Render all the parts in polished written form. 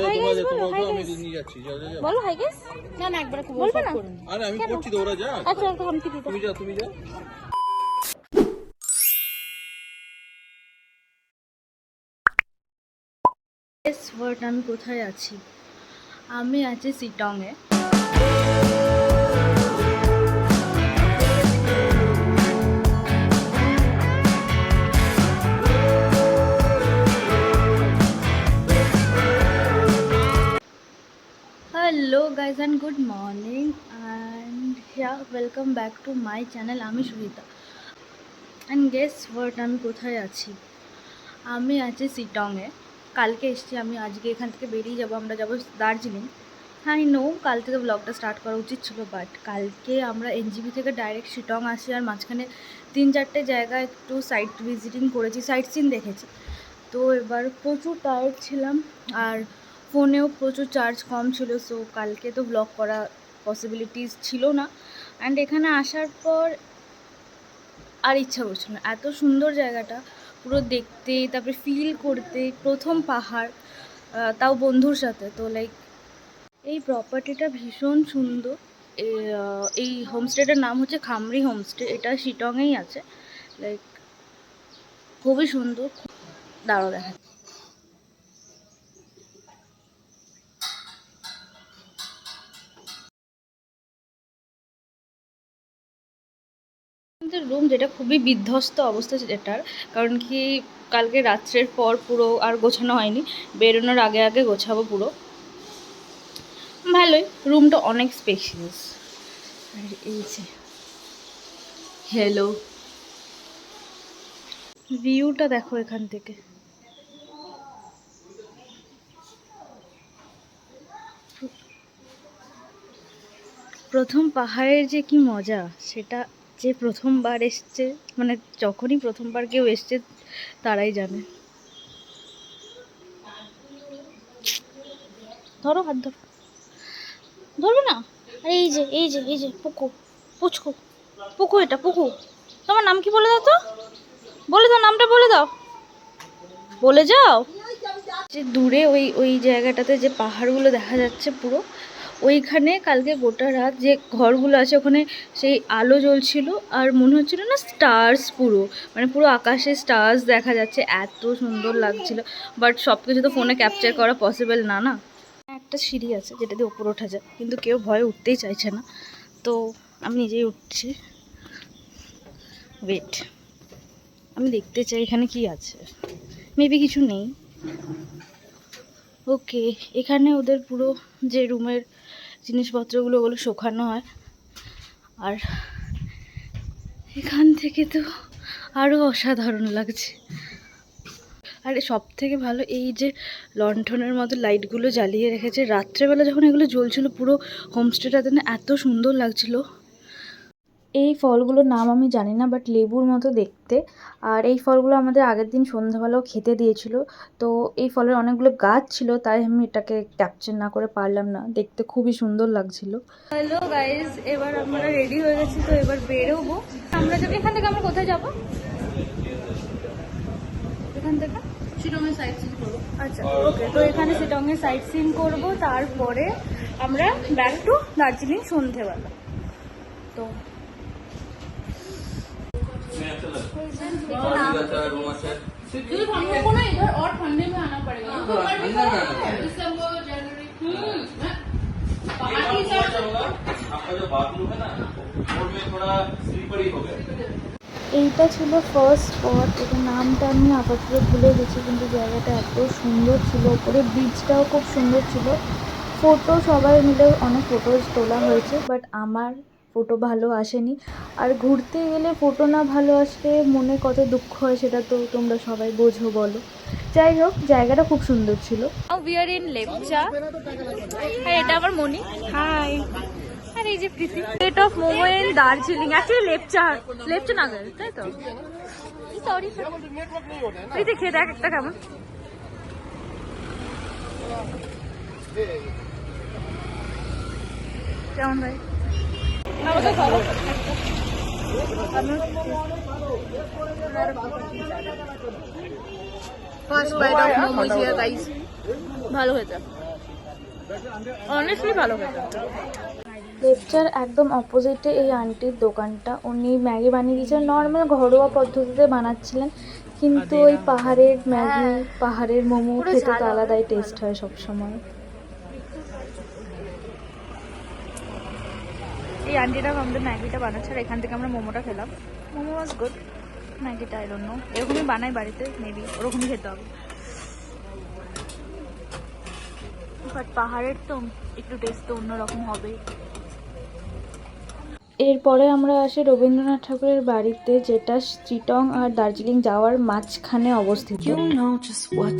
Hi guys বলো, hi guys বলো, hi guys. না না একবার বলবে না? আরে আমি করছি তো, ওরা যা। আচ্ছা থামতি দিতে। তুমি যা। গেস হোয়াট, আমি কোথায় আছি? আমি আছি শিটংয়ে। Hello guys and good morning and welcome back to my channel. আমি সুরিতা অ্যান্ড গেস হোয়াট, আমি কোথায় আছি? আমি আছি শিটংয়ে। কালকে এসেছি আমি, আজকে এখান থেকে বেরিয়ে যাবো, আমরা যাবো দার্জিলিং। হ্যাঁ নো, কাল থেকে ব্লগটা স্টার্ট করা উচিত ছিল, বাট কালকে আমরা এনজিপি থেকে ডাইরেক্ট শিটং আসি, আর মাঝখানে 3-4টে জায়গা একটু সাইট ভিজিটিং করেছি, সাইট সিন দেখেছি। তো এবার প্রচুর টায়ার্ড ছিলাম, আর ফোনেও প্রচুর চার্জ কম ছিল, সো কালকে তো ব্লগ করা পসিবিলিটিস ছিল না। অ্যান্ড এখানে আসার পর আর ইচ্ছা করছিল না, এত সুন্দর জায়গাটা পুরো দেখতে, তারপরে ফিল করতে, প্রথম পাহাড়, তাও বন্ধুর সাথে। তো লাইক এই প্রপার্টিটা ভীষণ সুন্দর। এই হোমস্টেটার নাম হচ্ছে খামরি হোমস্টে, এটা শিটংয়েই আছে। লাইক খুবই সুন্দর, দাঁড়াও দেখা। রুম যেটা খুবই বিধ্বস্ত অবস্থা যেটার, কারণ কি কালকে রাত্রের পর পুরো আর গোছানো হয়নি, বেরোনোর আগে আগে গোছাবো পুরো। ভালোই, রুমটা অনেক স্পেশিয়াস। আর এই যে হ্যালো, ভিউটা দেখো এখান থেকে। প্রথম পাহাড়ের যে কি মজা, সেটা যে প্রথমবার এসছে, মানে যখনই প্রথমবার কেউ এসছে তারাই জানে। ধরো হাত ধরো, ধরবে না? আরে এই যে এই যে এই যে পুকু, পুচকু, পুকু, এটা পুকু। তোমার নাম কি বলে দাও তো, বলে দাও নামটা, বলে দাও, বলে যাও। যে দূরে ওই ওই জায়গাটাতে যে পাহাড়গুলো দেখা যাচ্ছে পুরো, ওইখানে কালকে গোটা রাত যে ঘরগুলো আছে ওখানে সেই আলো জ্বলছিল, আর মনে হচ্ছিল না স্টার্স, পুরো মানে পুরো আকাশে স্টার্স দেখা যাচ্ছে, এত সুন্দর লাগছিল। বাট সব কিছু তো ফোনে ক্যাপচার করা পসিবল না না। একটা সিঁড়ি আছে যেটা দিয়ে উপরে ওঠা যায়, কিন্তু কেউ ভয়ে উঠতেই চাইছে না, তো আমি নিজেই উঠছি। ওয়েট, আমি দেখতে চাই এখানে কি আছে, মেবি কিছু নেই। ওকে, এখানে ওদের পুরো যে রুমের জিনিসপত্রগুলো ওগুলো শোকানো হয়, আর এখান থেকে তো আরও অসাধারণ লাগছে। আর সব থেকে ভালো এই যে লণ্ঠনের মতো লাইটগুলো জ্বালিয়ে রেখেছে, রাত্রেবেলা যখন এগুলো জ্বলছিল পুরো হোমস্টেটাতে না এত সুন্দর লাগছিল। এই ফলগুলোর নাম আমি জানি না, বাট লেবুর মতো দেখতে। আর এই ফলগুলো আমাদের আগের দিন সন্ধ্যাবেলাও খেতে দিয়েছিল, তো এই ফলের অনেকগুলো গাছ ছিল, তাই আমি এটাকে ক্যাপচার না করে পারলাম না, দেখতে খুবই সুন্দর লাগছিল। হ্যালো গাইজ, এবার আমরা রেডি হয়ে গেছি, তো এবার বেরোবো। আমরা যাবো এখান থেকে, আমরা কোথায় যাবো? এখান থেকে শিটংয়ের সাইট সিন করবো। আচ্ছা ওকে, তো এখানে শিটংয়ের সাইট সিন করবো, তারপরে আমরা ব্যাক টু দার্জিলিং সন্ধেবেলা। তো हमको ना इधर और ठंडे में आना पड़ेगा, दिसंबर जनवरी। आपका जो बाथरूम है ना वो में थोड़ा स्लीपर ही हो गया। এইটা ছিল ফার্স্ট স্পট, এটার নামটা আমি আপাতত ভুলে গেছি, কিন্তু জায়গাটা এত সুন্দর ছিল, ওপরে বিচটাও খুব সুন্দর ছিল। ফটো সবাই মিলে অনেক ফটোজ তোলা হয়েছে, বাট আমার ফটো ভালো আসেনি। আর ঘুরতে গেলে ফটো না ভালো আসলে মনে কত দুঃখ হয় সেটা তো তোমরা সবাই বোঝো বলো। যাই হোক, জায়গাটা খুব সুন্দর ছিল। উই আর ইন লেপচা, আর এটা আমার মনি। হাই। আর এই যে Preeti, plate of momo in Darjeeling, actually Lepcha নাগাল, তাই তো? সরি প্রীতি, খেয়ে দেখ একটা কেমন। কেমন ভাই? First bite of momos here guys. ভালো হয়েছে, অনেস্টলি ভালো হয়েছে। লেপচার একদম অপোজিটে এই আন্টির দোকানটা। উনি ম্যাগি বানিয়ে দিয়েছেন, নর্মাল ঘরোয়া পদ্ধতিতে বানাচ্ছিলেন, কিন্তু ওই পাহাড়ের ম্যাগি, পাহাড়ের মোমো খেতে তো আলাদাই টেস্ট হয় সবসময়। এই আন্টিটা আমাদের ম্যাগিটা বানাচ্ছে আর এখান থেকে আমরা মোমোটা খেলাম। মোমো ওয়াজ গুড, ম্যাগিটা আই ডোন্ট নো, এরকমই বানাই বাড়িতে, মেবি ওরকমই খেতে হবে। বাট পাহাড়ের তো একটু টেস্ট তো অন্যরকম হবে। এরপরে আমরা আসি রবীন্দ্রনাথ ঠাকুরের বাড়িতে, যেটা চিটং আর দার্জিলিং যাওয়ার মাঝখানে অবস্থিত। You know just what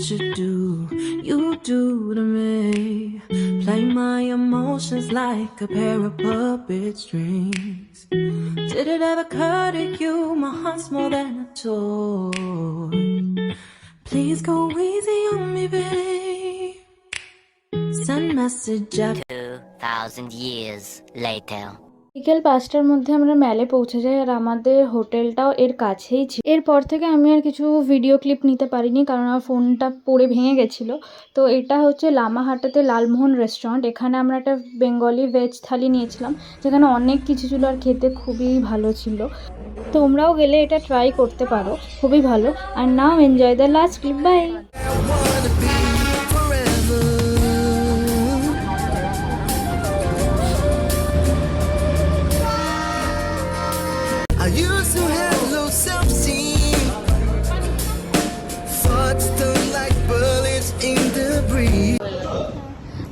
you do to me. Play my emotions like a pair of puppet strings. Did it ever occur to you my heart's more than a toy? Please go easy on me, babe. Send message after 2,000 years later. বিকেল 5টার মধ্যে আমরা ম্যালে পৌঁছে যাই আর আমাদের হোটেলটাও এর কাছেই ছিল। এরপর থেকে আমি আর কিছু ভিডিও ক্লিপ নিতে পারিনি, কারণ আমার ফোনটা পড়ে ভেঙে গেছিলো। তো এটা হচ্ছে লামাহাটাতে লালমোহন রেস্টুরেন্ট। এখানে আমরা একটা বেঙ্গলি ভেজ থালি নিয়েছিলাম, যেখানে অনেক কিছু ছিল আর খেতে খুবই ভালো ছিল। তোমরাও গেলে এটা ট্রাই করতে পারো, খুবই ভালো। আর now enjoy the last clip, bye. I used to have low self-esteem. Thoughts stung like bullets in the breeze.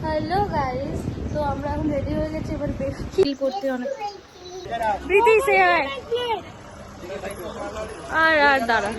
Hello guys, তো আমরা এখন রেডি হয়ে গেছি, এবার ফিল করতে অনেক প্রীতি সে আর দাঁড়া।